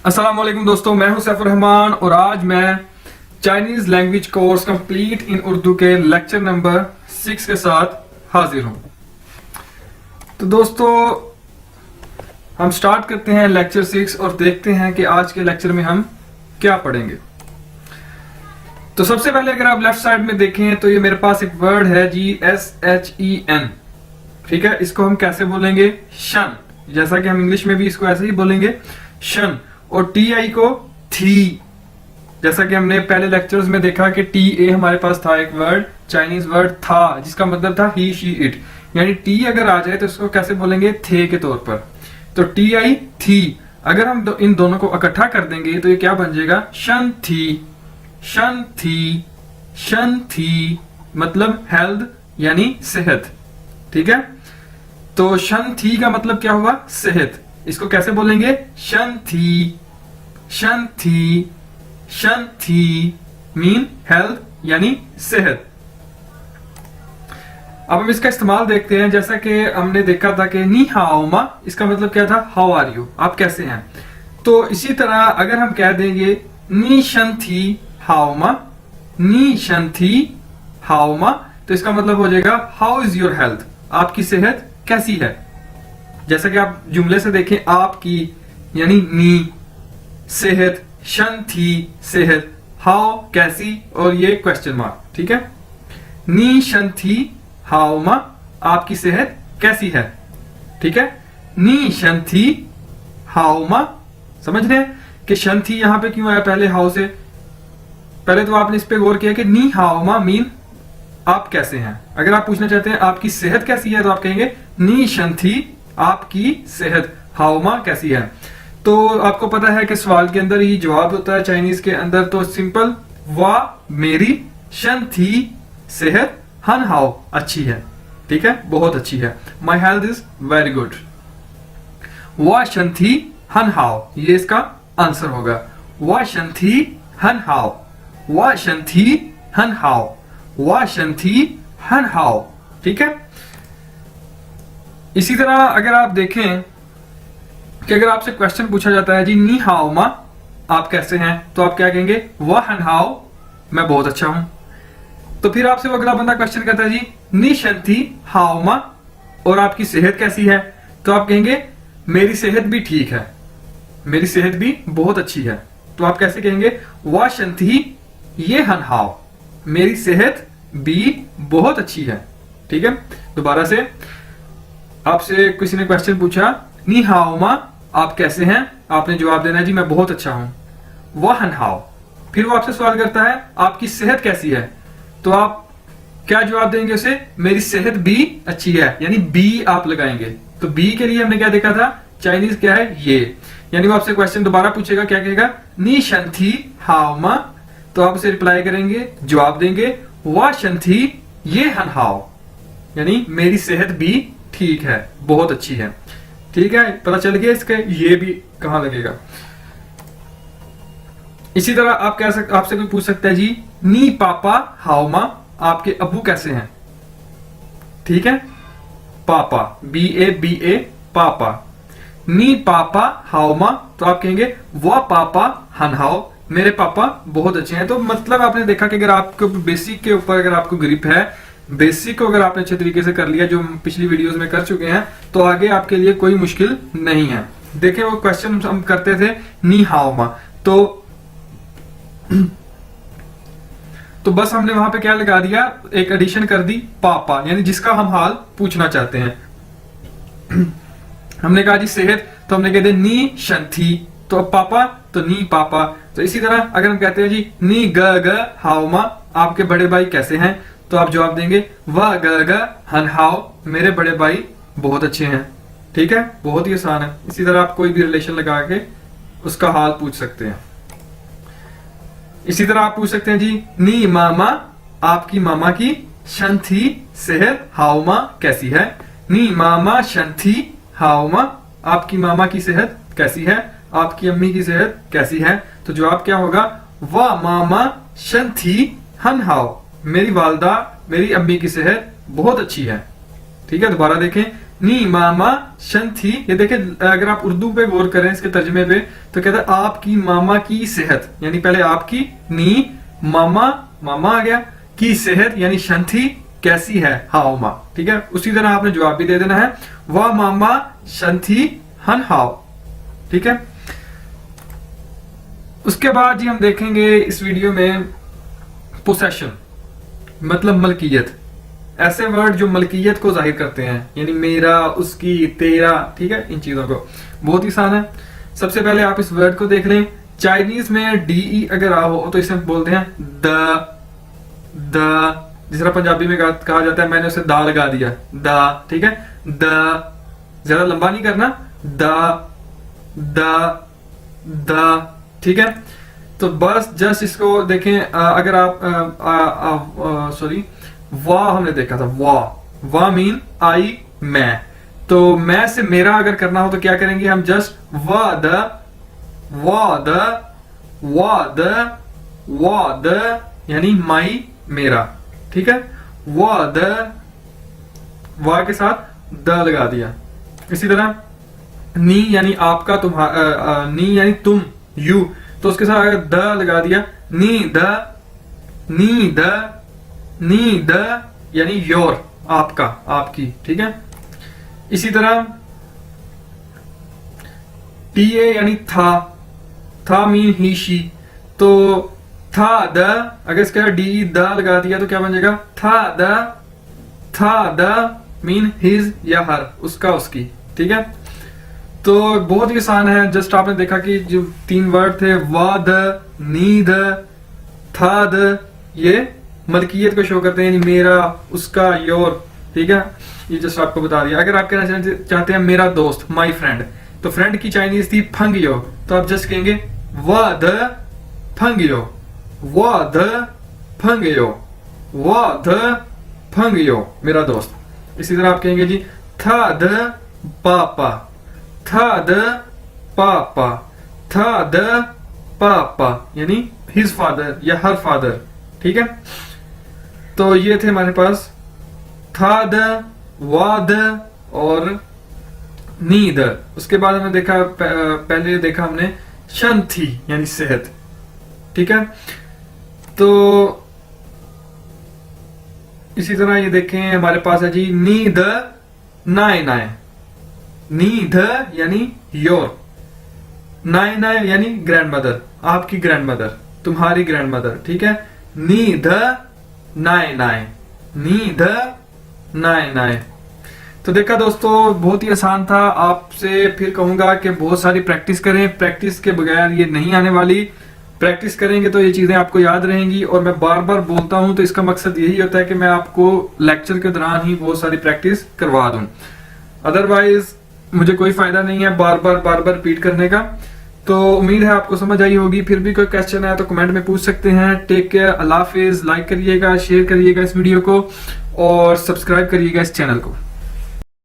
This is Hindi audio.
अस्सलाम वालेकुम दोस्तों, मैं हूं सैफुर रहमान और आज मैं Chinese language course complete in Urdu के लेक्चर नंबर 6 के साथ हाजिर हूं। तो दोस्तों हम स्टार्ट करते हैं लेक्चर 6 और देखते हैं कि आज के लेक्चर में हम क्या पढ़ेंगे। तो सबसे पहले अगर आप लेफ्ट साइड में देखें तो ये मेरे पास एक वर्ड है GSHEN, ठीक है। इसको हम कैसे बोलेंगे? शन, जैसा कि हम इंग्लिश में भी इसको ऐसे ही बोलेंगे शन। और TI को थी, जैसा कि हमने पहले लेक्चर्स में देखा कि TA हमारे पास था एक वर्ड, चाइनीज वर्ड था, जिसका मतलब था ही शी इट, यानी टी अगर आ जाए तो इसको कैसे बोलेंगे? थे के तौर पर। तो TI थी, अगर हम इन दोनों को इकट्ठा कर देंगे तो ये क्या बन जाएगा? शन थी, शन थी, शन थी, मतलब हेल्थ यानी सेहत, ठीक है। तो शन थी का मतलब क्या हुआ? सेहत। इसको कैसे बोलेंगे? शन थी, शन थी, शन थी मीन हेल्थ यानी सेहत। अब हम इसका इस्तेमाल देखते हैं। जैसा कि हमने देखा था कि नी हाओ मा, इसका मतलब क्या था? हाउ आर यू, आप कैसे हैं। तो इसी तरह अगर हम कह देंगे नी शन थी हाओ मा, नी शन थी हाओ मा, तो इसका मतलब हो जाएगा हाउ इज योर हेल्थ, आपकी सेहत कैसी है। जैसा कि आप जुमले से देखें, आपकी यानी नी, सेहत, शन थी सेहत, हाउ कैसी, और ये क्वेश्चन मार्क, ठीक है। नी शन थी हाउ मा, आपकी सेहत कैसी है, ठीक है। नी शन थी हाउ मा, समझ रहे हैं कि शन थी यहां पे क्यों आया पहले हाउ से? पहले तो आपने इस पे गौर किया कि नी हाउ मा मीन आप कैसे हैं। अगर आप पूछना चाहते हैं आपकी सेहत कैसी है तो आप कहेंगे नी शन थी, आपकी सेहत, हाउ मा कैसी है। तो आपको पता है कि सवाल के अंदर ही जवाब होता है चाइनीज के अंदर। तो सिंपल, वाह मेरी, शन थी सेहत, हन हाउ अच्छी है, ठीक है, बहुत अच्छी है, my health is very good. वाह शन थी हन हाउ, ये इसका आंसर होगा। वाह शन थी हन हाउ, वाह शन थी हन हाउ, वाह शन थी हन हाउ, ठीक है। इसी तरह अगर आप देखें कि अगर आपसे क्वेश्चन पूछा जाता है जी नी हाओ मा, आप कैसे हैं, तो आप क्या कहेंगे? वाह हन हाओ, मैं बहुत अच्छा हूं। तो फिर आपसे वो अगला बंदा क्वेश्चन करता है जी नी शन थी हाओ मा, और आपकी सेहत कैसी है, तो आप कहेंगे मेरी सेहत भी ठीक है, मेरी सेहत भी बहुत अच्छी है। तो आप कैसे कहेंगे? वाह शन थी ये हन हाओ, मेरी सेहत भी बहुत अच्छी है, ठीक है। दोबारा से आपसे किसी ने क्वेश्चन पूछा नी हाओ मा, आप कैसे हैं, आपने जवाब देना है जी मैं बहुत अच्छा हूं, वाह हन हाओ। फिर वो आपसे सवाल करता है आपकी सेहत कैसी है, तो आप क्या जवाब देंगे उसे? मेरी सेहत भी अच्छी है, यानी बी आप लगाएंगे। तो बी के लिए हमने क्या देखा था? चाइनीज क्या है? ये, यानी वो आपसे क्वेश्चन दोबारा पूछेगा, क्या कहेगा? नी शन थी हाओ मा, तो आप उसे रिप्लाई करेंगे, जवाब देंगे वाह शन थी ये हन हाओ, यानी मेरी सेहत भी ठीक है, बहुत अच्छी है, ठीक है। पता चल गया इसके ये भी कहां लगेगा। इसी तरह आप कह सकते, आपसे कोई पूछ सकता है जी नी पापा हाओ मा, आपके अब्बू कैसे हैं, ठीक है। पापा, BABA पापा, नी पापा हाओ मा, तो आप कहेंगे वाह पापा हन हाओ, मेरे पापा बहुत अच्छे हैं। तो मतलब आपने देखा कि अगर आपको बेसिक के ऊपर अगर आपको ग्रिप है, बेसिक को अगर आपने अच्छे तरीके से कर लिया, जो पिछली वीडियोस में कर चुके हैं, तो आगे आपके लिए कोई मुश्किल नहीं है। देखें वो क्वेश्चन हम करते थे नी हाओ मा, तो बस हमने वहां पे क्या लगा दिया? एक एडिशन कर दी पापा, यानी जिसका हम हाल पूछना चाहते हैं। हमने कहा जी सेहत, तो हमने कह दिया नी शन थी, तो अब पापा तो नी पापा। तो इसी तरह अगर हम कहते हैं जी नी ग हाओ मा, आपके बड़े भाई कैसे हैं, तो आप जवाब देंगे वाह ग हन हाओ, मेरे बड़े भाई बहुत अच्छे हैं, ठीक है। बहुत ही आसान है। इसी तरह आप कोई भी रिलेशन लगा के उसका हाल पूछ सकते हैं। इसी तरह आप पूछ सकते हैं जी नी मामा, आपकी मामा की, शन थी सेहत हाओ मा कैसी है, नी मामा शन थी हाओ मा, आपकी मामा की सेहत कैसी है, आपकी अम्मी की सेहत कैसी है। तो जवाब क्या होगा? वाह मामा शन थी हन हाओ, मेरी वालदा, मेरी अम्मी की सेहत बहुत अच्छी है, ठीक है। दोबारा देखें नी मामा शंथी, ये देखिए अगर आप उर्दू पे गौर करें इसके तर्जमे पे तो कहता है आपकी मामा की सेहत, यानी पहले आपकी, नी मामा, मामा आ गया, की सेहत यानी शंथी कैसी है, हाओ मा, ठीक है। उसी तरह आपने जवाब भी दे देना है, वाह मामा शंथी हन हाओ, ठीक है। उसके बाद जी हम देखेंगे इस वीडियो में पोसेशन, मतलब मलकियत, ऐसे वर्ड जो मलकियत को जाहिर करते हैं, यानी मेरा, उसकी, तेरा, ठीक है, इन चीजों को। बहुत ही आसान है। सबसे पहले आप इस वर्ड को देख लें। चाइनीज में डी अगर आ हो तो इसे बोलते हैं द, जिस तरह पंजाबी में कहा जाता है मैंने उसे दा लगा दिया, दा, ठीक है, द, ज्यादा लंबा नहीं करना, द, ठीक है। तो बस जस्ट इसको देखें, अगर आप सॉरी, वाह हमने देखा था, वाह मीन आई, मैं, तो मैं से मेरा अगर करना हो तो क्या करेंगे हम, जस्ट वाद यानी माई, मेरा, ठीक है, वाद, वाह के साथ द लगा दिया। इसी तरह नी यानी आपका, तुम्हारा, नी यानी तुम, यू, तो उसके साथ अगर द लगा दिया, नी द यानी योर, आपका, आपकी, ठीक है। इसी तरह टीए यानी था मीन ही शी, तो था द, अगर इसका डी द लगा दिया तो क्या बन जाएगा, था द मीन हिज या हर, उसका, उसकी, ठीक है। तो बहुत ही आसान है। जस्ट आपने देखा कि जो 3 वर्ड थे, वा द, नी द, था द, ये मलकियत को शो करते हैं, यानी मेरा, उसका, योर, ठीक है। ये जस्ट आपको बता दिया। अगर आप कहना चाहते हैं मेरा दोस्त, माई फ्रेंड, तो फ्रेंड की चाइनीज थी फंगियो, तो आप जस्ट कहेंगे वा द फंगियो, वा द फंगियो, वा द फंगियो, मेरा दोस्त। इसी तरह आप कहेंगे जी था द पापा, था द पापा, था द पापा यानी हिज फादर या हर फादर, ठीक है। तो ये थे हमारे पास था द, वा द और नी द। उसके बाद हमने देखा, पहले देखा हमने शंथी यानी सेहत, ठीक है। तो इसी तरह ये देखें हमारे पास है जी नी द नाय नाय, नी द यानी योर, नाय नाय यानी ग्रैंडमदर, आपकी ग्रैंडमदर, तुम्हारी ग्रैंडमदर, ठीक है। नी द नाय नाय, नी द नाय नाय। तो देखा दोस्तों, बहुत ही आसान था। आपसे फिर कहूंगा कि बहुत सारी प्रैक्टिस करें, प्रैक्टिस के बगैर ये नहीं आने वाली। प्रैक्टिस करेंगे तो ये चीजें आपको याद रहेंगी। और मैं बार बार बोलता हूं तो इसका मकसद यही होता है कि मैं आपको लेक्चर के दौरान ही बहुत सारी प्रैक्टिस करवा दूं। अदरवाइज मुझे कोई फायदा नहीं है बार बार रिपीट करने का। तो उम्मीद है आपको समझ आई होगी। फिर भी कोई क्वेश्चन है तो कमेंट में पूछ सकते हैं। टेक केयर, अल्लाह हाफिज। लाइक करिएगा, शेयर करिएगा इस वीडियो को और सब्सक्राइब करिएगा इस चैनल को।